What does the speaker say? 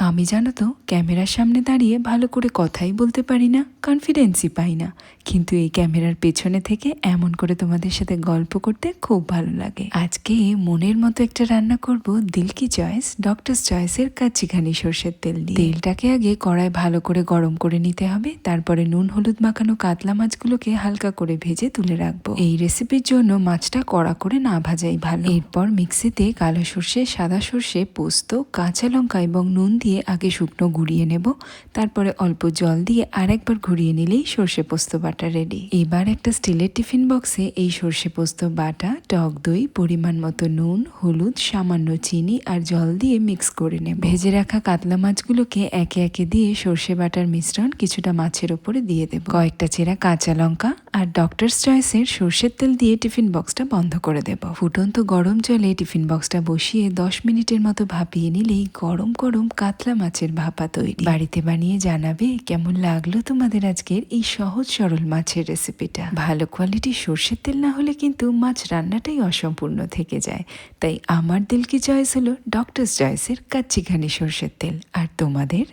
আমি জানো তো ক্যামেরার সামনে দাঁড়িয়ে ভালো করে কথাই বলতে পারি না, কনফিডেন্সই পাই না, কিন্তু এই ক্যামেরার পেছনে থেকে এমন করে তোমাদের সাথে গল্প করতে খুব ভালো লাগে। আজকে মনের মতো একটা রান্না করব দিল কি চয়েস ডক্টরস চয়েসের কাচ্চিঘানি সর্ষের তেল দিয়ে। তেলটাকে আগে কড়াই ভালো করে গরম করে নিতে হবে, তারপরে নুন হলুদ মাখানো কাতলা মাছগুলোকে হালকা করে ভেজে তুলে রাখবো। এই রেসিপির জন্য মাছটা কড়া করে না ভাজাই ভালো। এরপর মিক্সিতে কালো সর্ষে, সাদা সর্ষে, পোস্ত, কাঁচা লঙ্কা এবং নুন দিয়ে আগে শুকনো ঘুরিয়ে নেব, তারপরে অল্প জল দিয়ে আরেকবার ঘুরিয়ে নিলেই সর্ষে পোস্ত বাটা রেডি। এবার একটা স্টিলের টিফিন বক্সে এই সর্ষে পোস্ত বাটা, টক দই, পরিমাণ মতো নুন, হলুদ, সামান্য চিনি আর জল দিয়ে মিক্স করে নেব। ভেজে রাখা কাতলা মাছগুলোকে একে একে দিয়ে সর্ষে বাটার মিশ্রণ কিছুটা মাছের ওপরে দিয়ে দেব। কয়েকটা চেরা কাঁচা লঙ্কা আর ডক্টরস চয়েসের সর্ষের তেল দিয়ে টিফিন বক্সটা বন্ধ করে দেব। ফুটন্ত গরম জলে টিফিন বক্সটা বসিয়ে 10 মিনিটের মতো ভাপিয়ে নিলেই গরম গরম কাতলা মাছের ভাপা তৈরি। বাড়িতে বানিয়ে জানাবে কেমন লাগলো তোমাদের আজকের এই সহজ সরল মাছের রেসিপিটা। ভালো কোয়ালিটির সর্ষের তেল না হলে কিন্তু মাছ রান্নাটাই অসম্পূর্ণ থেকে যায়। তাই আমার দিল কি চয়েস হলো ডক্টরস চয়েসের কাচ্চিঘানি সর্ষের তেল। আর তোমাদের?